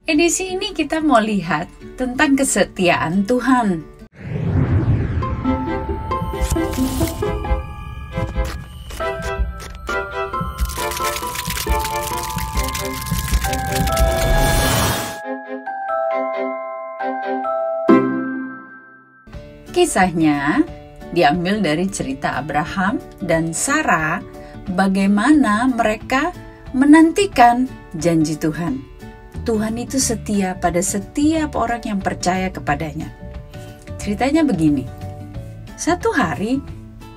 Edisi ini kita mau lihat tentang kesetiaan Tuhan. Kisahnya diambil dari cerita Abraham dan Sarah, bagaimana mereka menantikan janji Tuhan. Tuhan itu setia pada setiap orang yang percaya kepadanya. Ceritanya begini. Satu hari,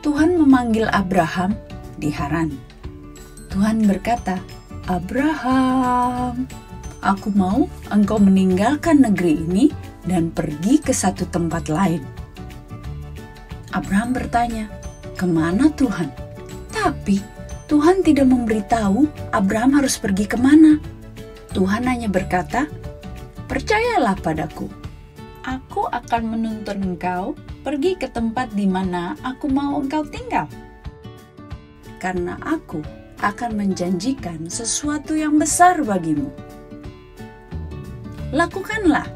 Tuhan memanggil Abraham di Haran. Tuhan berkata, "Abraham, aku mau engkau meninggalkan negeri ini dan pergi ke satu tempat lain." Abraham bertanya, "Kemana Tuhan?" Tapi Tuhan tidak memberitahu Abraham harus pergi kemana. Tuhan hanya berkata, "Percayalah padaku. Aku akan menuntun engkau pergi ke tempat di mana aku mau engkau tinggal. Karena aku akan menjanjikan sesuatu yang besar bagimu. Lakukanlah.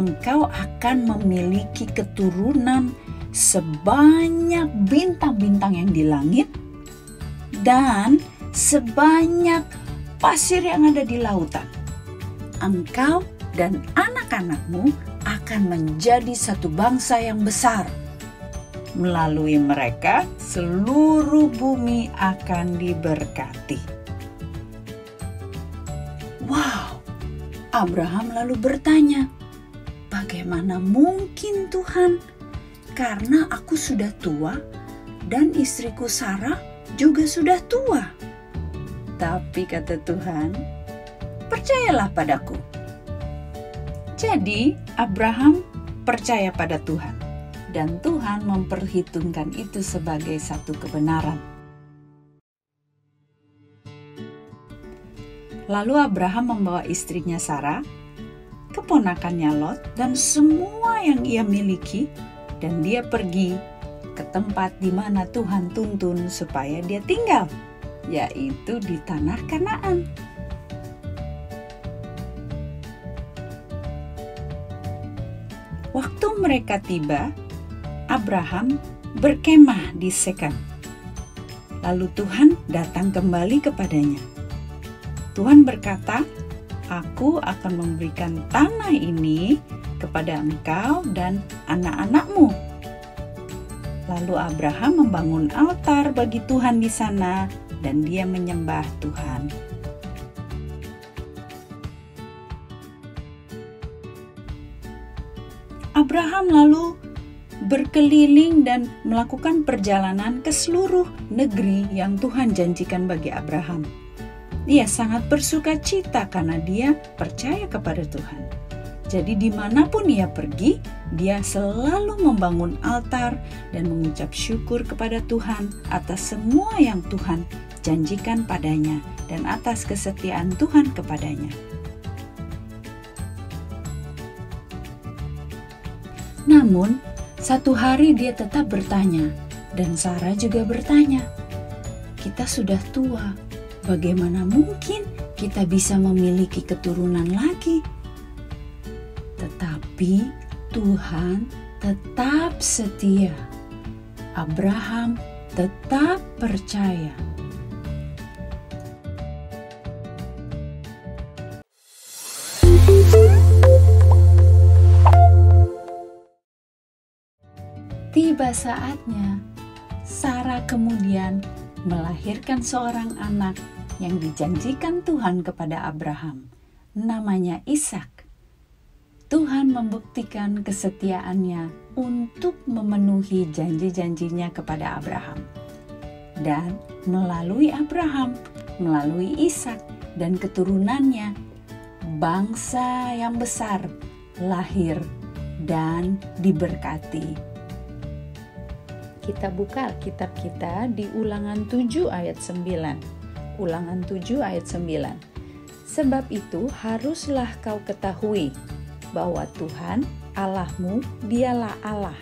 Engkau akan memiliki keturunan sebanyak bintang-bintang yang di langit dan sebanyak pasir yang ada di lautan. Engkau dan anak-anakmu akan menjadi satu bangsa yang besar. Melalui mereka, seluruh bumi akan diberkati." Wow! Abraham lalu bertanya, "Bagaimana mungkin Tuhan? Karena aku sudah tua dan istriku Sarah juga sudah tua." Tapi kata Tuhan, "Percayalah padaku." Jadi Abraham percaya pada Tuhan, dan Tuhan memperhitungkan itu sebagai satu kebenaran. Lalu Abraham membawa istrinya Sarah, keponakannya Lot, dan semua yang ia miliki, dan dia pergi ke tempat di mana Tuhan tuntun supaya dia tinggal, yaitu di tanah Kanaan. Waktu mereka tiba, Abraham berkemah di Sekem. Lalu Tuhan datang kembali kepadanya. Tuhan berkata, "Aku akan memberikan tanah ini kepada engkau dan anak-anakmu." Lalu Abraham membangun altar bagi Tuhan di sana dan dia menyembah Tuhan. Abraham lalu berkeliling dan melakukan perjalanan ke seluruh negeri yang Tuhan janjikan bagi Abraham. Dia sangat bersuka cita karena dia percaya kepada Tuhan. Jadi dimanapun ia pergi, dia selalu membangun altar dan mengucap syukur kepada Tuhan atas semua yang Tuhan janjikan padanya dan atas kesetiaan Tuhan kepadanya. Namun, satu hari dia tetap bertanya, dan Sarah juga bertanya, "Kita sudah tua, bagaimana mungkin kita bisa memiliki keturunan lagi?" Tetapi Tuhan tetap setia. Abraham tetap percaya. Tiba saatnya, Sarah kemudian melahirkan seorang anak yang dijanjikan Tuhan kepada Abraham. Namanya Ishak. Tuhan membuktikan kesetiaannya untuk memenuhi janji-janjinya kepada Abraham. Dan melalui Abraham, melalui Ishak dan keturunannya, bangsa yang besar lahir dan diberkati. Kita buka Alkitab kita di Ulangan 7 ayat 9. Ulangan 7 ayat 9. "Sebab itu haruslah kau ketahui bahwa Tuhan Allahmu dialah Allah,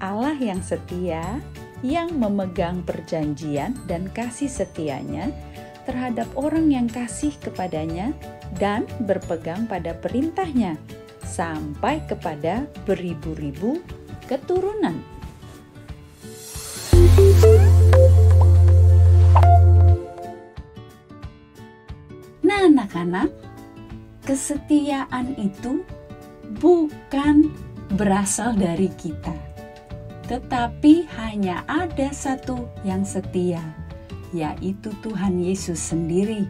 Allah yang setia, yang memegang perjanjian dan kasih setianya terhadap orang yang kasih kepadanya dan berpegang pada perintahnya, sampai kepada beribu-ribu keturunan. Nah, anak-anak, kesetiaan itu bukan berasal dari kita, tetapi hanya ada satu yang setia, yaitu Tuhan Yesus sendiri.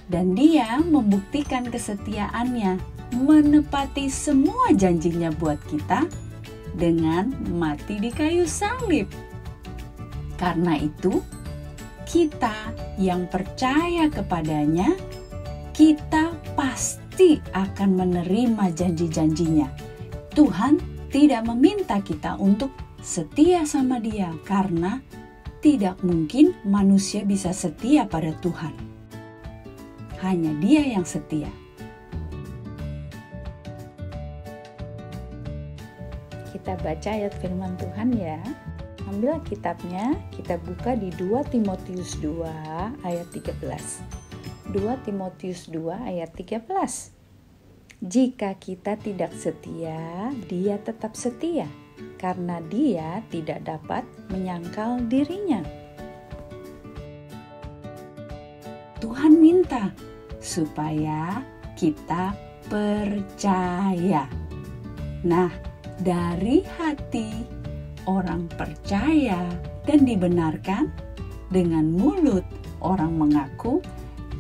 Dan Dia membuktikan kesetiaannya, menepati semua janjinya buat kita dengan mati di kayu salib. Karena itu, kita yang percaya kepadanya, kita pasti akan menerima janji-janjinya. Tuhan tidak meminta kita untuk setia sama Dia, karena tidak mungkin manusia bisa setia pada Tuhan. Hanya Dia yang setia. Kita baca ayat firman Tuhan ya. Ambil kitabnya, kita buka di 2 Timotius 2 ayat 13. 2 Timotius 2 ayat 13. Jika kita tidak setia, Dia tetap setia, karena Dia tidak dapat menyangkal dirinya. Tuhan minta supaya kita percaya. Nah, dari hati orang percaya dan dibenarkan, dengan mulut orang mengaku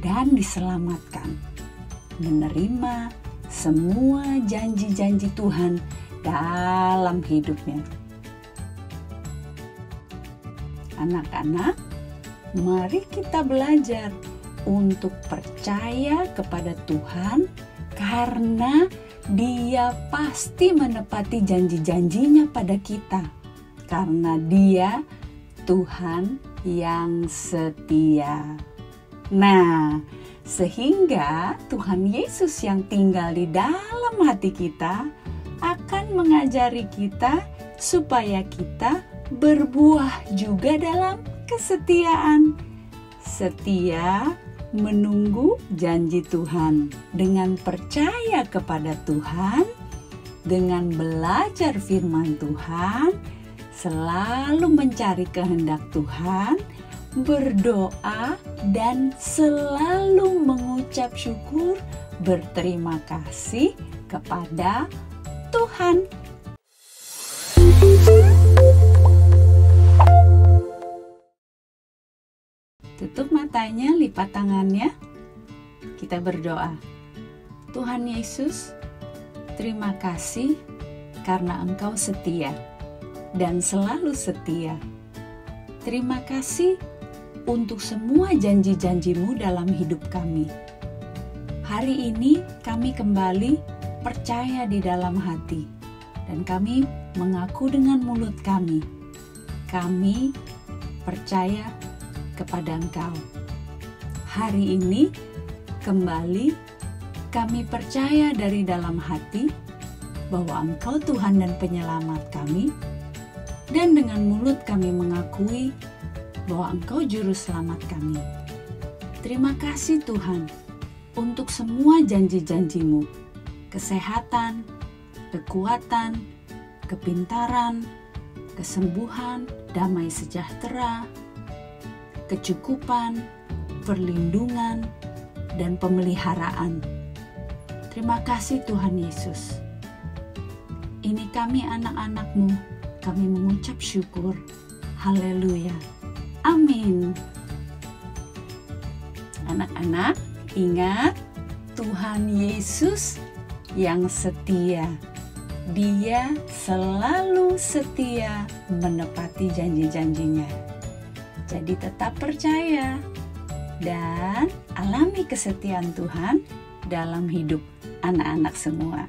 dan diselamatkan, menerima semua janji-janji Tuhan dalam hidupnya. Anak-anak, mari kita belajar untuk percaya kepada Tuhan, karena Dia pasti menepati janji-janjinya pada kita. Karena Dia Tuhan yang setia. Nah, sehingga Tuhan Yesus yang tinggal di dalam hati kita akan mengajari kita supaya kita berbuah juga dalam kesetiaan. Setia menunggu janji Tuhan dengan percaya kepada Tuhan, dengan belajar firman Tuhan, selalu mencari kehendak Tuhan, berdoa, dan selalu mengucap syukur, berterima kasih kepada Tuhan. Tutup matanya, lipat tangannya. Kita berdoa. Tuhan Yesus, terima kasih karena Engkau setia dan selalu setia. Terima kasih untuk semua janji-janji-Mu dalam hidup kami. Hari ini kami kembali percaya di dalam hati, dan kami mengaku dengan mulut kami. Kami percaya kepada Engkau. Hari ini kembali kami percaya dari dalam hati bahwa Engkau Tuhan dan Penyelamat kami, dan dengan mulut kami mengakui bahwa Engkau Juru Selamat kami. Terima kasih Tuhan untuk semua janji-janji-Mu, kesehatan, kekuatan, kepintaran, kesembuhan, damai sejahtera, kecukupan, perlindungan, dan pemeliharaan. Terima kasih Tuhan Yesus. Ini kami anak-anak-Mu, kami mengucap syukur. Haleluya. Amin. Anak-anak, ingat Tuhan Yesus yang setia. Dia selalu setia menepati janji-janjinya. Jadi tetap percaya dan alami kesetiaan Tuhan dalam hidup anak-anak semua.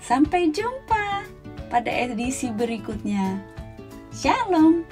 Sampai jumpa pada edisi berikutnya. Shalom.